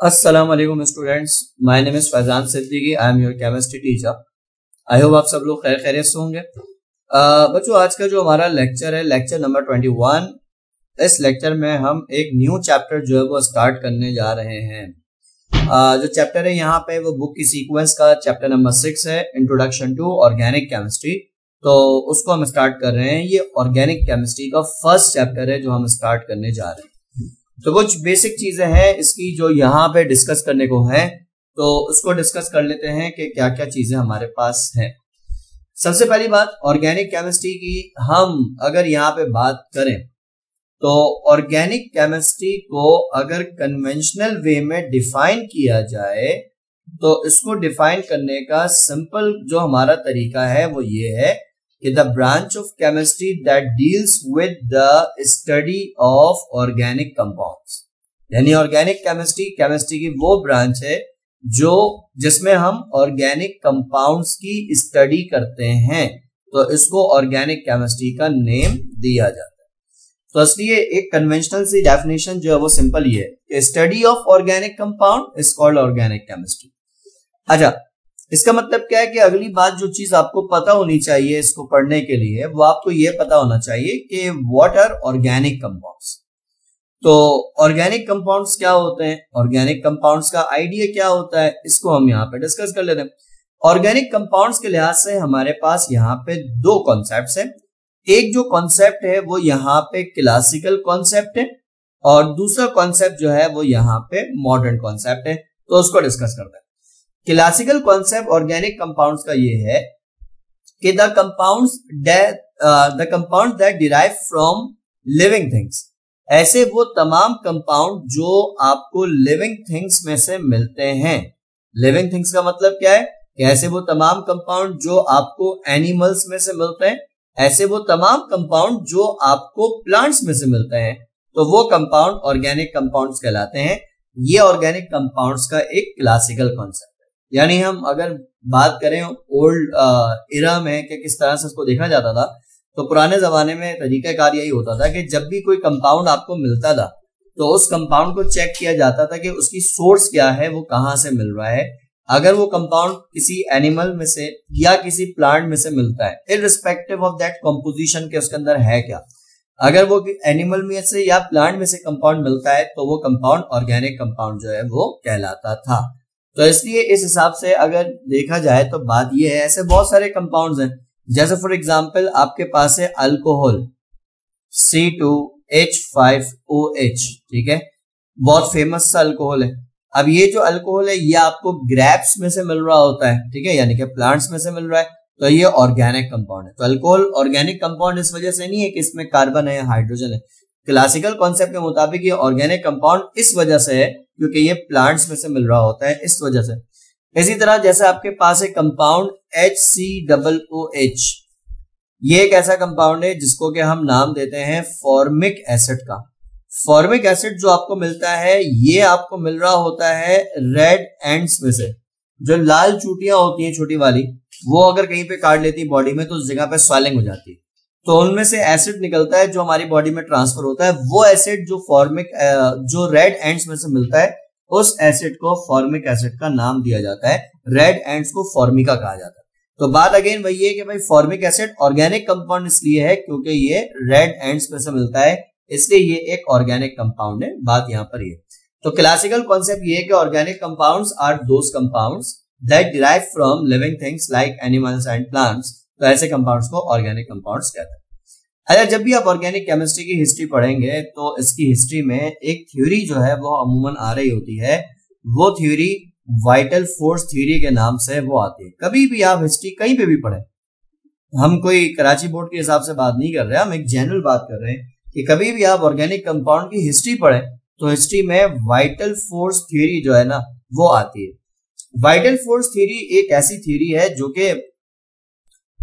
अस्सलाम वालेकुम students, my name is Faizan Siddiqui. I am your chemistry teacher. I hope आप सब लोग खैर खैरियत से होंगे। बच्चों, आज का जो हमारा लेक्चर है लेक्चर नंबर 21। इस लेक्चर में हम एक न्यू चैप्टर जो है वो स्टार्ट करने जा रहे हैं। जो चैप्टर है यहाँ पे वो बुक की सीक्वेंस का चैप्टर नंबर 6 है, इंट्रोडक्शन टू ऑर्गेनिक केमिस्ट्री। तो उसको हम स्टार्ट कर रहे हैं। ये ऑर्गेनिक केमिस्ट्री का फर्स्ट चैप्टर है जो हम स्टार्ट करने जा रहे हैं। तो कुछ बेसिक चीजें हैं इसकी जो यहाँ पे डिस्कस करने को है, तो उसको डिस्कस कर लेते हैं कि क्या क्या चीजें हमारे पास हैं। सबसे पहली बात ऑर्गेनिक केमिस्ट्री की हम अगर यहाँ पे बात करें तो ऑर्गेनिक केमिस्ट्री को अगर कन्वेंशनल वे में डिफाइन किया जाए तो इसको डिफाइन करने का सिंपल जो हमारा तरीका है वो ये है कि the branch of chemistry that deals with the study of organic compounds. यानी ऑर्गेनिक केमिस्ट्री की वो ब्रांच है जो जिसमें हम ऑर्गेनिक कंपाउंड्स की स्टडी करते हैं, तो इसको ऑर्गेनिक केमिस्ट्री का नेम दिया जाता है। तो इसलिए एक कन्वेंशनल सी डेफिनेशन जो है वो सिंपल ही है, study of organic compound is called organic chemistry. अच्छा, इसका मतलब क्या है कि अगली बात जो चीज आपको पता होनी चाहिए इसको पढ़ने के लिए वो आपको ये पता होना चाहिए कि व्हाट आर ऑर्गेनिक कंपाउंड्स। तो ऑर्गेनिक कंपाउंड्स क्या होते हैं, ऑर्गेनिक कंपाउंड्स का आइडिया क्या होता है, इसको हम यहाँ पे डिस्कस कर लेते हैं। ऑर्गेनिक कंपाउंड्स के लिहाज से हमारे पास यहाँ पे दो कॉन्सेप्ट्स हैं। एक जो कॉन्सेप्ट है वो यहाँ पे क्लासिकल कॉन्सेप्ट है और दूसरा कॉन्सेप्ट जो है वो यहाँ पे मॉडर्न कॉन्सेप्ट है। तो उसको डिस्कस करते हैं। क्लासिकल कॉन्सेप्ट ऑर्गेनिक कंपाउंड्स का ये है कि the compound that derive from living things, ऐसे वो तमाम कंपाउंड जो आपको लिविंग थिंग्स में से मिलते हैं। लिविंग थिंग्स का मतलब क्या है कि ऐसे वो तमाम कंपाउंड जो आपको एनिमल्स में से मिलते हैं, ऐसे वो तमाम कंपाउंड जो आपको प्लांट्स में से मिलते हैं, तो वो कंपाउंड ऑर्गेनिक कंपाउंड्स कहलाते हैं। ये ऑर्गेनिक कंपाउंड्स का एक क्लासिकल कॉन्सेप्ट है। यानी हम अगर बात करें ओल्ड इरा में कि किस तरह से इसको देखा जाता था, तो पुराने जमाने में तरीकाकार यही होता था कि जब भी कोई कंपाउंड आपको मिलता था तो उस कंपाउंड को चेक किया जाता था कि उसकी सोर्स क्या है, वो कहाँ से मिल रहा है। अगर वो कंपाउंड किसी एनिमल में से या किसी प्लांट में से मिलता है, इररिस्पेक्टिव ऑफ दैट कंपोजिशन के उसके अंदर है क्या, अगर वो एनिमल में से या प्लांट में से कंपाउंड मिलता है तो वो कंपाउंड ऑर्गेनिक कंपाउंड जो है वो कहलाता था। तो इसलिए इस हिसाब से अगर देखा जाए तो बात ये है, ऐसे बहुत सारे कंपाउंड्स हैं। जैसे फॉर एग्जांपल आपके पास है अल्कोहल C2H5OH, ठीक है, बहुत फेमस सा अल्कोहल है। अब ये जो अल्कोहल है ये आपको ग्रेप्स में से मिल रहा होता है, ठीक है, यानी कि प्लांट्स में से मिल रहा है, तो ये ऑर्गेनिक कंपाउंड है। तो अल्कोहल ऑर्गेनिक कंपाउंड इस वजह से नहीं है कि इसमें कार्बन है या हाइड्रोजन है। क्लासिकल कॉन्सेप्ट के मुताबिक ये ऑर्गेनिक कंपाउंड इस वजह से है क्योंकि ये प्लांट्स में से मिल रहा होता है, इस वजह से। इसी तरह जैसे आपके पास है कंपाउंड HCOOH, ये एक ऐसा कंपाउंड है जिसको कि हम नाम देते हैं फॉर्मिक एसिड का। फॉर्मिक एसिड जो आपको मिलता है ये आपको मिल रहा होता है रेड एंड्स में से। जो लाल चूटियां होती हैं छोटी वाली, वो अगर कहीं पे काट लेती है बॉडी में तो उस जगह पे स्वेलिंग हो जाती है, तो उनमें से एसिड निकलता है जो हमारी बॉडी में ट्रांसफर होता है। वो एसिड जो जो रेड एंड्स में से मिलता है, उस एसिड को फॉर्मिक एसिड का नाम दिया जाता है। रेड एंड्स को फॉर्मिका कहा जाता है। तो बात अगेन वही है कि भाई फॉर्मिक एसिड ऑर्गेनिक कंपाउंड इसलिए है क्योंकि ये रेड एंड्स में से मिलता है, इसलिए ये एक ऑर्गेनिक कंपाउंड है। बात यहाँ पर ये, तो क्लासिकल कॉन्सेप्ट ये है कि organic compounds are those compounds that derive from living things like animals and plants. तो ऐसे कंपाउंड्स को ऑर्गेनिक कंपाउंड्स कहते हैं। अच्छा, जब भी आप ऑर्गेनिक केमिस्ट्री की हिस्ट्री पढ़ेंगे तो इसकी हिस्ट्री में एक थ्योरी जो है वो अमूमन आ रही होती है। वो थ्योरी वाइटल फोर्स थ्योरी के नाम से वो आती है। कभी भी आप हिस्ट्री कहीं पे भी पढ़ें, हम कोई कराची बोर्ड के हिसाब से बात नहीं कर रहे हैं, हम एक जनरल बात कर रहे हैं कि कभी भी आप ऑर्गेनिक कंपाउंड की हिस्ट्री पढ़ें तो हिस्ट्री में वाइटल फोर्स थ्योरी जो है ना वो आती है। वाइटल फोर्स थ्योरी एक ऐसी थ्योरी है जो कि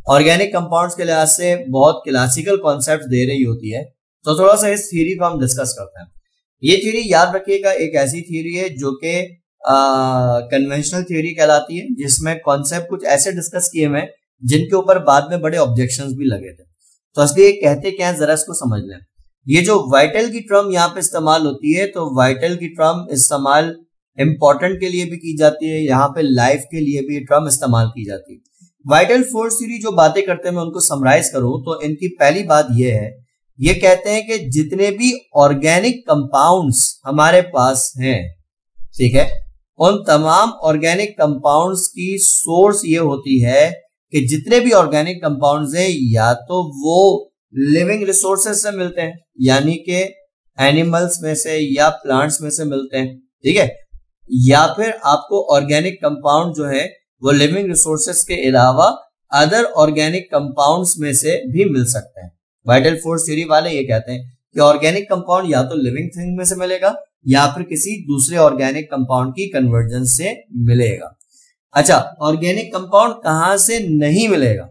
ऑर्गेनिक कंपाउंड्स के लिहाज से बहुत क्लासिकल कॉन्सेप्ट दे रही होती है। तो थोड़ा सा इस थ्योरी को हम डिस्कस करते हैं। ये थ्योरी याद रखिएगा एक ऐसी थ्योरी है जो कि कन्वेंशनल थ्योरी कहलाती है, जिसमें कॉन्सेप्ट कुछ ऐसे डिस्कस किए हुए जिनके ऊपर बाद में बड़े ऑब्जेक्शंस भी लगे थे। तो इसलिए कहते क्या है जरा इसको समझ लें। ये जो वाइटल की टर्म यहाँ पे इस्तेमाल होती है, तो वाइटल की टर्म इस्तेमाल इंपॉर्टेंट के लिए भी की जाती है, यहाँ पे लाइफ के लिए भी टर्म इस्तेमाल की जाती है। वाइटल फोर्स थ्योरी जो बातें करते हैं मैं उनको समराइज करूं तो इनकी पहली बात यह है, ये कहते हैं कि जितने भी ऑर्गेनिक कंपाउंड्स हमारे पास हैं, ठीक है, उन तमाम ऑर्गेनिक कंपाउंड्स की सोर्स ये होती है कि जितने भी ऑर्गेनिक कंपाउंड्स हैं या तो वो लिविंग रिसोर्सेज से मिलते हैं, यानी कि एनिमल्स में से या प्लांट्स में से मिलते हैं, ठीक है, या फिर आपको ऑर्गेनिक कंपाउंड जो है वो लिविंग रिसोर्सेज के अलावा अदर ऑर्गेनिक कंपाउंड्स में से भी मिल सकते हैं। वाइटल फोर्स थ्योरी वाले ये कहते हैं कि ऑर्गेनिक कंपाउंड या तो लिविंग थिंग में से मिलेगा या फिर किसी दूसरे ऑर्गेनिक कंपाउंड की कन्वर्जन से मिलेगा। अच्छा, ऑर्गेनिक कंपाउंड कहां से नहीं मिलेगा,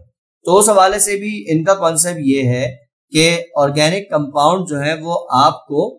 तो उस हवाले से भी इनका कॉन्सेप्ट ये है कि ऑर्गेनिक कंपाउंड जो है वो आपको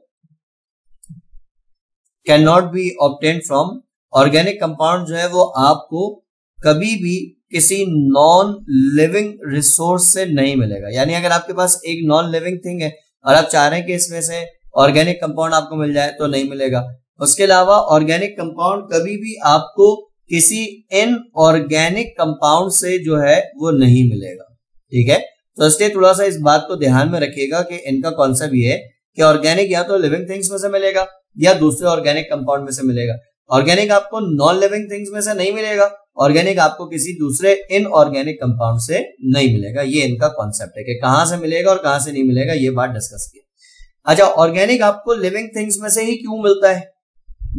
can not be obtain from, organic compound जो है वो आपको कभी भी किसी नॉन लिविंग रिसोर्स से नहीं मिलेगा। यानी अगर आपके पास एक नॉन लिविंग थिंग है और आप चाह रहे हैं कि इसमें से ऑर्गेनिक कंपाउंड आपको मिल जाए तो नहीं मिलेगा। उसके अलावा ऑर्गेनिक कंपाउंड कभी भी आपको किसी इनऑर्गेनिक कंपाउंड से जो है वो नहीं मिलेगा, ठीक है। तो इसलिए थोड़ा सा इस बात को ध्यान में रखिएगा कि इनका कॉन्सेप्ट ये है कि ऑर्गेनिक या तो लिविंग थिंग्स में से मिलेगा या दूसरे ऑर्गेनिक कंपाउंड में से मिलेगा। ऑर्गेनिक आपको नॉन लिविंग थिंग्स में से नहीं मिलेगा, ऑर्गेनिक आपको किसी दूसरे इनऑर्गेनिक कंपाउंड से नहीं मिलेगा। ये इनका कॉन्सेप्ट है कि कहां से मिलेगा और कहां से नहीं मिलेगा, ये बात डिस्कस की। अच्छा, ऑर्गेनिक आपको लिविंग थिंग्स में से ही क्यों मिलता है,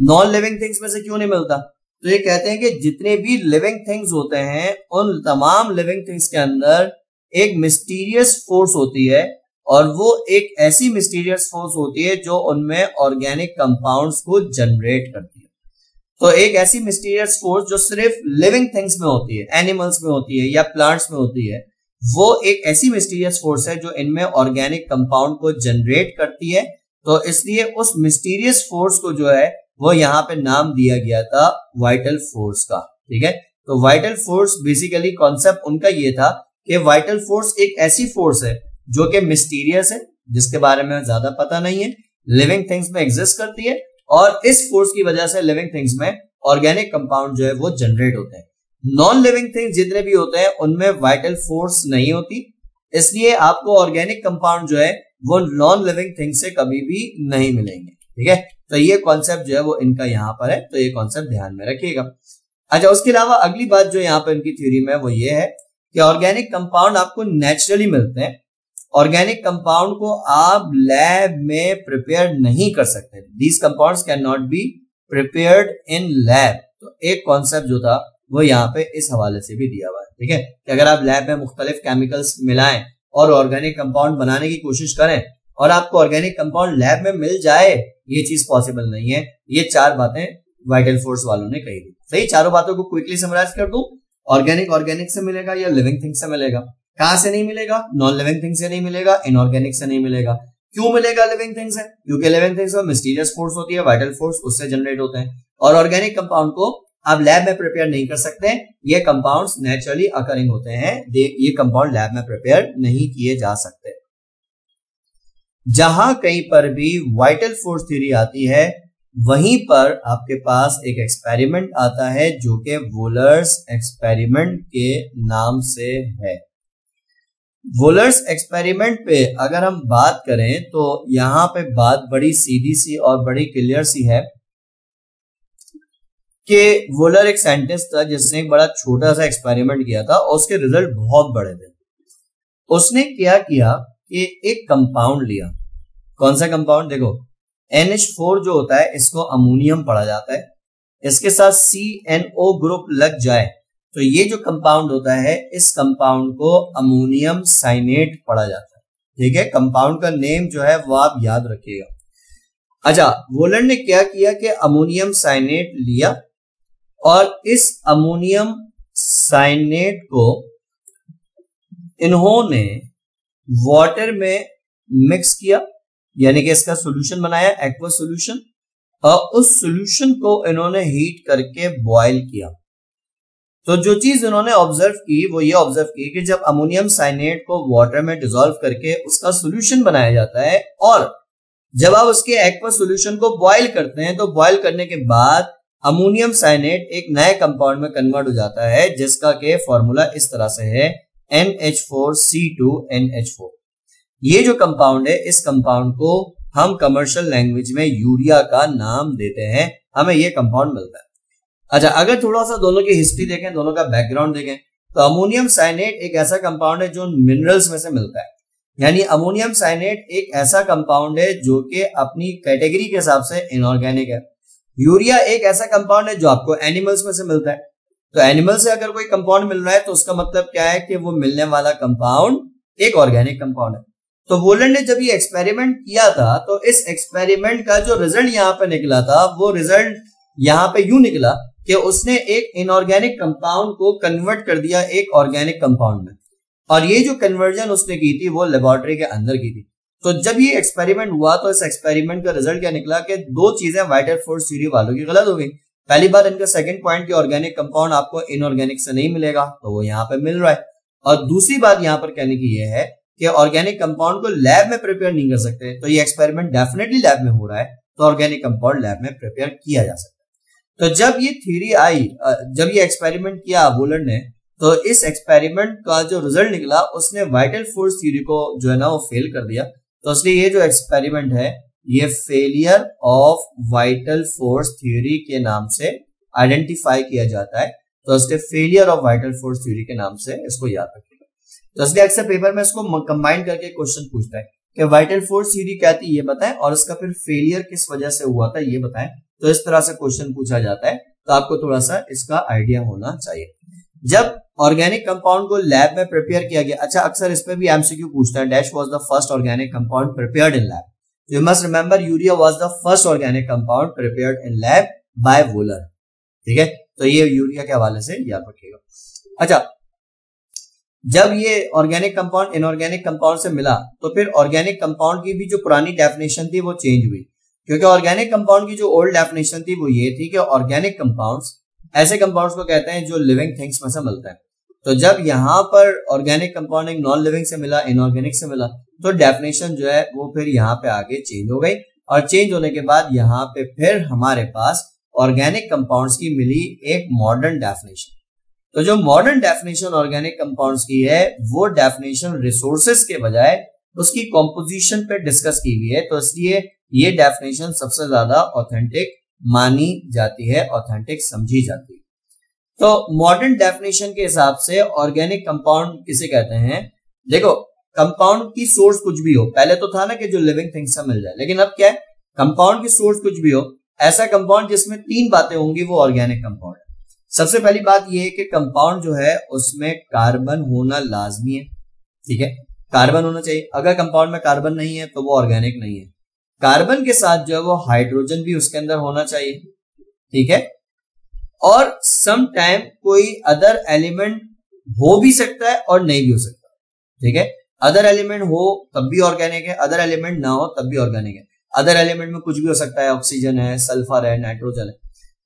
नॉन लिविंग थिंग्स में से क्यों नहीं मिलता? तो ये कहते हैं कि जितने भी लिविंग थिंग्स होते हैं उन तमाम लिविंग थिंग्स के अंदर एक मिस्टीरियस फोर्स होती है, और वो एक ऐसी मिस्टीरियस फोर्स होती है जो उनमें ऑर्गेनिक कंपाउंड्स को जनरेट करती है। तो एक ऐसी मिस्टीरियस फोर्स जो सिर्फ लिविंग थिंग्स में होती है, एनिमल्स में होती है या प्लांट्स में होती है, वो एक ऐसी मिस्टीरियस फोर्स है जो इनमें ऑर्गेनिक कंपाउंड को जनरेट करती है। तो इसलिए उस मिस्टीरियस फोर्स को जो है वो यहाँ पे नाम दिया गया था वाइटल फोर्स का, ठीक है। तो वाइटल फोर्स बेसिकली कॉन्सेप्ट उनका ये था कि वाइटल फोर्स एक ऐसी फोर्स है जो कि मिस्टीरियस है, जिसके बारे में ज्यादा पता नहीं है, लिविंग थिंग्स में एग्जिस्ट करती है, और इस फोर्स की वजह से लिविंग थिंग्स में ऑर्गेनिक कंपाउंड जो है वो जनरेट होते हैं। नॉन लिविंग थिंग्स जितने भी होते हैं उनमें वाइटल फोर्स नहीं होती, इसलिए आपको ऑर्गेनिक कंपाउंड जो है वो नॉन लिविंग थिंग से कभी भी नहीं मिलेंगे, ठीक है। तो ये कॉन्सेप्ट जो है वो इनका यहाँ पर है, तो ये कॉन्सेप्ट ध्यान में रखिएगा। अच्छा, उसके अलावा अगली बात जो यहाँ पर इनकी थ्योरी में वो ये है कि ऑर्गेनिक कंपाउंड आपको नेचुरली मिलते हैं, ऑर्गेनिक कंपाउंड को आप लैब में प्रिपेयर नहीं कर सकते। These compounds can not be prepared in lab. तो एक कॉन्सेप्ट जो था वो यहाँ पे इस हवाले से भी दिया हुआ है, ठीक है, कि अगर आप लैब में मुख्तलिफ केमिकल्स मिलाएं और ऑर्गेनिक कंपाउंड बनाने की कोशिश करें और आपको ऑर्गेनिक कंपाउंड लैब में मिल जाए, ये चीज पॉसिबल नहीं है। ये चार बातें वाइटल फोर्स वालों ने कही थी। सही, चारों बातों को क्विकली समराइज कर दूं। ऑर्गेनिक से मिलेगा या लिविंग थिंग से मिलेगा। कहां से नहीं मिलेगा? नॉन लिविंग थिंग से नहीं मिलेगा, इनऑर्गेनिक से नहीं मिलेगा। क्यों मिलेगा लिविंग थिंग से? क्योंकि लिविंग थिंग्स में मिस्टीरियस फोर्स होती है, वाइटल फोर्स उससे जनरेट होते हैं, और ऑर्गेनिक कंपाउंड को आप लैब में प्रिपेयर नहीं कर सकते। ये कंपाउंड्स नेचुरली अकरिंग होते हैं, ये कंपाउंड लैब में प्रिपेयर नहीं किए जा सकते। जहां कहीं पर भी वाइटल फोर्स थ्योरी आती है वहीं पर आपके पास एक एक्सपेरिमेंट आता है जो कि वुलर्स एक्सपेरिमेंट के नाम से है। वुलर्स एक्सपेरिमेंट पे अगर हम बात करें तो यहां पे बात बड़ी सीधी सी और बड़ी क्लियर सी है कि वुलर एक साइंटिस्ट था जिसने एक बड़ा छोटा सा एक्सपेरिमेंट किया था और उसके रिजल्ट बहुत बड़े थे। उसने क्या किया कि एक कंपाउंड लिया। कौन सा कंपाउंड? देखो, NH4 जो होता है इसको अमोनियम पढ़ा जाता है, इसके साथ CNO ग्रुप लग जाए तो ये जो कंपाउंड होता है इस कंपाउंड को अमोनियम साइनेट पढ़ा जाता है, ठीक है। कंपाउंड का नेम जो है वो आप याद रखिएगा। अच्छा, वुलर ने क्या किया कि अमोनियम साइनेट लिया और इस अमोनियम साइनेट को इन्होंने वाटर में मिक्स किया, यानी कि इसका सॉल्यूशन बनाया, एक्वा सॉल्यूशन, और उस सॉल्यूशन को इन्होंने हीट करके बॉयल किया। तो जो चीज इन्होंने ऑब्जर्व की वो ये ऑब्जर्व की कि जब अमोनियम साइनेट को वाटर में डिसॉल्व करके उसका सॉल्यूशन बनाया जाता है और जब आप उसके एक्वा सॉल्यूशन को बॉयल करते हैं तो बॉयल करने के बाद अमोनियम साइनेट एक नए कंपाउंड में कन्वर्ट हो जाता है जिसका के फॉर्मूला इस तरह से है NH4C2NH4। ये जो कंपाउंड है इस कंपाउंड को हम कमर्शियल लैंग्वेज में यूरिया का नाम देते हैं, हमें ये कंपाउंड मिलता है। अच्छा, अगर थोड़ा सा दोनों की हिस्ट्री देखें, दोनों का बैकग्राउंड देखें, तो अमोनियम साइनेट एक ऐसा कंपाउंड है जो मिनरल्स में से मिलता है, यानी अमोनियम साइनेट एक ऐसा कंपाउंड है जो कि अपनी कैटेगरी के हिसाब से इनऑर्गेनिक है। यूरिया एक ऐसा कंपाउंड है जो आपको एनिमल्स में से मिलता है। तो एनिमल से अगर कोई कंपाउंड मिल रहा है तो उसका मतलब क्या है कि वो मिलने वाला कंपाउंड एक ऑर्गेनिक कंपाउंड है। तो वोलन ने जब ये एक्सपेरिमेंट किया था तो इस एक्सपेरिमेंट का जो रिजल्ट यहाँ पे निकला था वो रिजल्ट यहाँ पे यूं निकला कि उसने एक इनऑर्गेनिक कंपाउंड को कन्वर्ट कर दिया एक ऑर्गेनिक कंपाउंड में, और ये जो कन्वर्जन उसने की थी वो लेबोरेटरी के अंदर की थी। तो जब ये एक्सपेरिमेंट हुआ तो इस एक्सपेरिमेंट का रिजल्ट क्या निकला कि दो चीजें वाइटर फोर्स थ्योरी वालों की गलत हो गई। पहली बात, इनका सेकंड पॉइंट कि ऑर्गेनिक कंपाउंड आपको इनऑर्गेनिक से नहीं मिलेगा, तो वो यहाँ पे मिल रहा है। और दूसरी बात यहाँ पर कहने की ये है कि ऑर्गेनिक कंपाउंड को लैब में प्रिपेयर नहीं कर सकते, तो ये एक्सपेरिमेंट डेफिनेटली लैब में हो रहा है, तो ऑर्गेनिक कंपाउंड लैब में प्रिपेयर किया जा सकता है। तो जब ये थ्योरी आई, जब ये एक्सपेरिमेंट किया वोलन ने, तो इस एक्सपेरिमेंट का जो रिजल्ट निकला उसने वाइटल फोर्स थ्योरी को जो है ना वो फेल कर दिया। तो इसलिए ये जो एक्सपेरिमेंट है ये failure of vital force theory के नाम से आइडेंटिफाई किया जाता है। तो इसलिए failure of vital force theory के नाम से इसको याद रखिएगा। तो इसलिए अक्सर पेपर में इसको कंबाइन करके क्वेश्चन पूछता है कि वाइटल फोर्स थ्योरी क्या थी ये बताएं और इसका फिर फेलियर किस वजह से हुआ था ये बताएं। तो इस तरह से क्वेश्चन पूछा जाता है, तो आपको थोड़ा सा इसका आइडिया होना चाहिए। जब ऑर्गेनिक कंपाउंड को लैब में प्रिपेयर किया गया, अच्छा अक्सर इस पे भी एमसीक्यू पूछता है, dash was the first organic compound prepared in lab. You must remember urea was the first organic compound prepared in lab by Wohler. ठीक है, तो ये यूरिया के हवाले से याद रखिएगा। अच्छा, जब ये ऑर्गेनिक कंपाउंड इनऑर्गेनिक कंपाउंड से मिला तो फिर ऑर्गेनिक कंपाउंड की भी जो पुरानी डेफिनेशन थी वो चेंज हुई, क्योंकि ऑर्गेनिक कंपाउंड की जो ओल्ड डेफिनेशन थी वो ये थी कि ऑर्गेनिक कंपाउंड्स ऐसे कंपाउंड्स को कहते हैं जो लिविंग थिंग्स में से मिलते हैं। तो जब यहाँ पर ऑर्गेनिक कंपाउंड एक नॉन लिविंग से मिला, इनऑर्गेनिक से मिला, तो डेफिनेशन जो है वो फिर यहाँ पे आगे चेंज हो गई, और चेंज होने के बाद यहाँ पे फिर हमारे पास ऑर्गेनिक कंपाउंड्स की मिली एक मॉडर्न डेफिनेशन। तो जो मॉडर्न डेफिनेशन ऑर्गेनिक कंपाउंड्स की है वो डेफिनेशन रिसोर्सेज के बजाय उसकी कॉम्पोजिशन पे डिस्कस की हुई है, तो इसलिए ये डेफिनेशन सबसे ज्यादा ऑथेंटिक मानी जाती है, ऑथेंटिक समझी जाती है। तो मॉडर्न डेफिनेशन के हिसाब से ऑर्गेनिक कंपाउंड किसे कहते हैं? देखो, कंपाउंड की सोर्स कुछ भी हो, पहले तो था ना कि जो लिविंग थिंग्स से मिल जाए, लेकिन अब क्या है, कंपाउंड की सोर्स कुछ भी हो, ऐसा कंपाउंड जिसमें तीन बातें होंगी वो ऑर्गेनिक कंपाउंड है। सबसे पहली बात ये है कि कंपाउंड जो है उसमें कार्बन होना लाजमी है। ठीक है, कार्बन होना चाहिए, अगर कंपाउंड में कार्बन नहीं है तो वो ऑर्गेनिक नहीं है। कार्बन के साथ जो है वो हाइड्रोजन भी उसके अंदर होना चाहिए। ठीक है, और सम टाइम कोई अदर एलिमेंट हो भी सकता है और नहीं भी हो सकता। ठीक है, अदर एलिमेंट हो तब भी ऑर्गेनिक है, अदर एलिमेंट ना हो तब भी ऑर्गेनिक है। अदर एलिमेंट में कुछ भी हो सकता है, ऑक्सीजन है, सल्फर है, नाइट्रोजन है।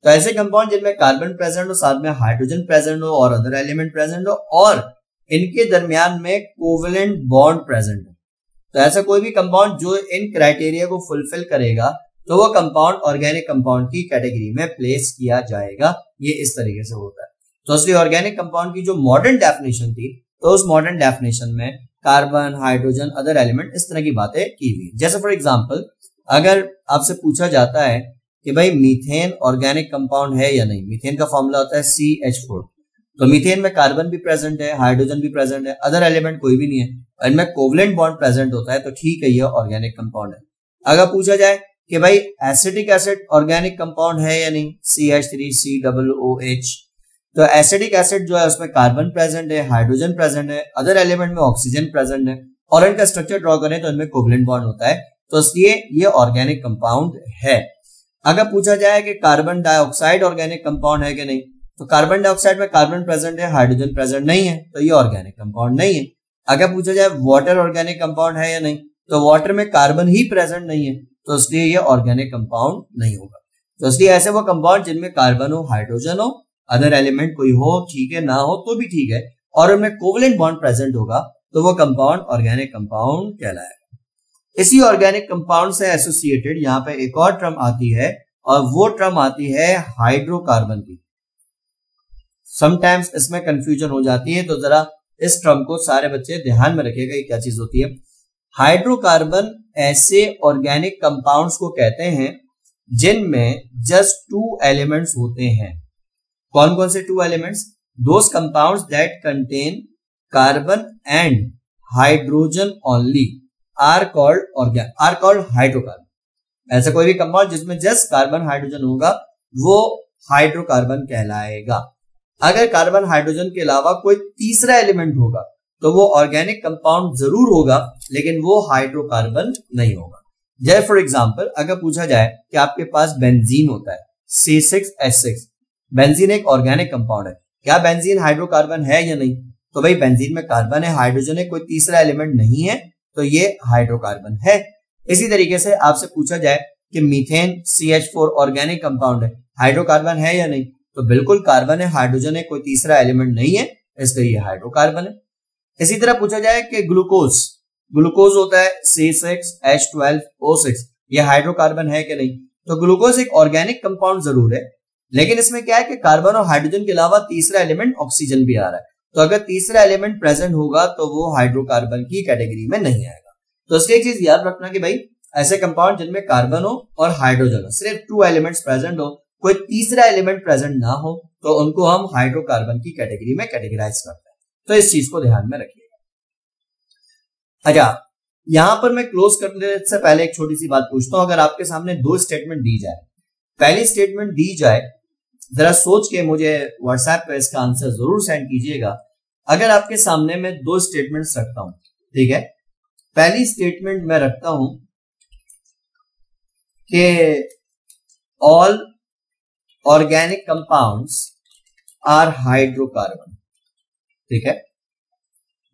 तो ऐसे कंपाउंड जिनमें कार्बन प्रेजेंट हो, साथ में हाइड्रोजन प्रेजेंट हो और अदर एलिमेंट प्रेजेंट हो, और इनके दरमियान में कोवेलेंट बॉन्ड प्रेजेंट हो, तो ऐसा कोई भी कंपाउंड जो इन क्राइटेरिया को फुलफिल करेगा तो वो कंपाउंड ऑर्गेनिक कंपाउंड की कैटेगरी में प्लेस किया जाएगा। ये इस तरीके से होता है। तो इसलिए ऑर्गेनिक कंपाउंड की जो मॉडर्न डेफिनेशन थी, तो उस मॉडर्न डेफिनेशन में कार्बन, हाइड्रोजन, अदर एलिमेंट, इस तरह की बातें की हुई। जैसे फॉर एग्जांपल, अगर आपसे पूछा जाता है कि भाई मीथेन ऑर्गेनिक कंपाउंड है या नहीं, मीथेन का फॉर्मूला होता है CH4, तो मीथेन में कार्बन भी प्रेजेंट है, हाइड्रोजन भी प्रेजेंट है, अदर एलिमेंट कोई भी नहीं है, इनमें कोवलेंट बॉन्ड प्रेजेंट होता है, तो ठीक है, ये ऑर्गेनिक कंपाउंड है। अगर पूछा जाए कि भाई एसिटिक एसिड ऑर्गेनिक कंपाउंड है या नहीं, CH3COOH, तो एसिडिक एसिड जो है उसमें कार्बन प्रेजेंट है, हाइड्रोजन प्रेजेंट है, अदर एलिमेंट में ऑक्सीजन प्रेजेंट है, और इनका स्ट्रक्चर ड्रॉ करें तो इनमें कोवलेंट बॉन्ड होता है, तो इसलिए ये ऑर्गेनिक कंपाउंड है। अगर पूछा जाए कि कार्बन डाइऑक्साइड ऑर्गेनिक कंपाउंड है कि नहीं, तो कार्बन डाइऑक्साइड में कार्बन प्रेजेंट है, हाइड्रोजन प्रेजेंट नहीं है, तो ये ऑर्गेनिक कंपाउंड नहीं है। अगर पूछा जाए वाटर ऑर्गेनिक कंपाउंड है या नहीं, तो वाटर में कार्बन ही प्रेजेंट नहीं है, तो इसलिए ये ऑर्गेनिक कंपाउंड नहीं होगा। तो इसलिए ऐसे वो कंपाउंड जिनमें कार्बन हो, हाइड्रोजन हो, अदर एलिमेंट कोई हो, ठीक है, ना हो तो भी ठीक है, और उनमें कोवलेंट बॉन्ड प्रेजेंट होगा, तो वो कंपाउंड ऑर्गेनिक कंपाउंड कहलाएगा। इसी ऑर्गेनिक कंपाउंड से एसोसिएटेड यहाँ पे एक और टर्म आती है और वो टर्म आती है हाइड्रोकार्बन की। समटाइम्स इसमें कंफ्यूजन हो जाती है, तो जरा इस टर्म को सारे बच्चे ध्यान में रखिएगा ये क्या चीज होती है। हाइड्रोकार्बन ऐसे ऑर्गेनिक कंपाउंड्स को कहते हैं जिनमें जस्ट 2 एलिमेंट्स होते हैं। कौन कौन से 2 elements? Those compounds that contain carbon and hydrogen only are called hydrocarbon. ऐसा कोई भी कंपाउंड जिसमें जस्ट कार्बन हाइड्रोजन होगा वो हाइड्रोकार्बन कहलाएगा। अगर कार्बन हाइड्रोजन के अलावा कोई तीसरा एलिमेंट होगा तो वो ऑर्गेनिक कंपाउंड जरूर होगा, लेकिन वो हाइड्रोकार्बन नहीं होगा। जैसे फॉर एग्जांपल अगर पूछा जाए कि आपके पास बेंजीन होता है C6H6, बेंजीन एक ऑर्गेनिक कंपाउंड है, क्या बेंजीन हाइड्रोकार्बन है या नहीं? तो भाई बेंजीन में कार्बन है, हाइड्रोजन है, कोई तीसरा एलिमेंट नहीं है, तो ये हाइड्रोकार्बन है। इसी तरीके से आपसे पूछा जाए कि मीथेन CH4 ऑर्गेनिक कंपाउंड है, हाइड्रोकार्बन है या नहीं? तो बिल्कुल कार्बन है, हाइड्रोजन है, कोई तीसरा एलिमेंट नहीं है, इसलिए ये हाइड्रोकार्बन है। इसी तरह पूछा जाए कि ग्लूकोज होता है C6H12O6, ये हाइड्रोकार्बन है कि नहीं? तो ग्लूकोज एक ऑर्गेनिक कंपाउंड जरूर है, लेकिन इसमें क्या है कि कार्बन और हाइड्रोजन के अलावा तीसरा एलिमेंट ऑक्सीजन भी आ रहा है, तो अगर तीसरा एलिमेंट प्रेजेंट होगा तो वो हाइड्रोकार्बन की कैटेगरी में नहीं आएगा। तो इसकी एक चीज याद रखना कि भाई ऐसे कंपाउंड जिनमें कार्बन हो और हाइड्रोजन हो, सिर्फ 2 एलिमेंट्स प्रेजेंट हो, कोई तीसरा एलिमेंट प्रेजेंट ना हो, तो उनको हम हाइड्रोकार्बन की कैटेगरी में कैटेगराइज करते हैं। तो इस चीज को ध्यान में रखिएगा। अच्छा, यहां पर मैं क्लोज करने से पहले एक छोटी सी बात पूछता हूं। अगर आपके सामने 2 स्टेटमेंट दी जाए, पहली स्टेटमेंट दी जाए, जरा सोच के मुझे व्हाट्सएप पे इसका आंसर जरूर सेंड कीजिएगा। अगर आपके सामने मैं 2 स्टेटमेंट्स रखता हूं, ठीक है, पहली स्टेटमेंट मैं रखता हूं कि all organic compounds are hydrocarbon, ठीक है।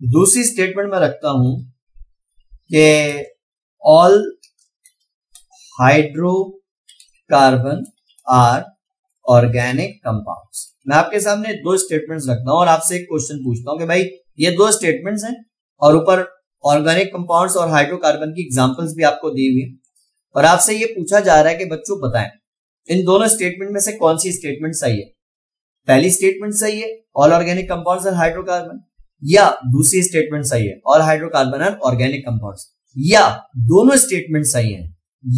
दूसरी स्टेटमेंट में रखता हूं कि all hydrocarbon are organic compounds. मैं आपके सामने 2 स्टेटमेंट्स रखता हूं और आपसे एक क्वेश्चन पूछता हूं कि भाई ये 2 स्टेटमेंट्स हैं और ऊपर ऑर्गेनिक कंपाउंड्स और हाइड्रोकार्बन की एग्जांपल्स भी आपको दी हुई है, और आपसे ये पूछा जा रहा है कि बच्चों बताएं इन दोनों स्टेटमेंट में से कौन सी स्टेटमेंट सही है। पहली स्टेटमेंट सही है all organic compounds are hydrocarbon, या दूसरी स्टेटमेंट सही है all hydrocarbon are organic compounds, या दोनों स्टेटमेंट सही हैं,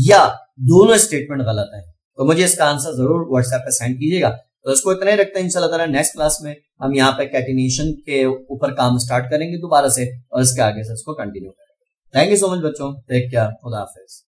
या दोनों स्टेटमेंट गलत है। तो मुझे इसका आंसर जरूर व्हाट्सएप पे सेंड कीजिएगा। तो इसको इतना ही रखते हैं, इंशाल्लाह ताला नेक्स्ट क्लास में हम यहाँ पे कैटिनेशन के ऊपर काम स्टार्ट करेंगे दोबारा से, और इसके आगे से इसको कंटिन्यू करेंगे। थैंक यू सो मच बच्चों, टेक केयर, खुदा हाफिज।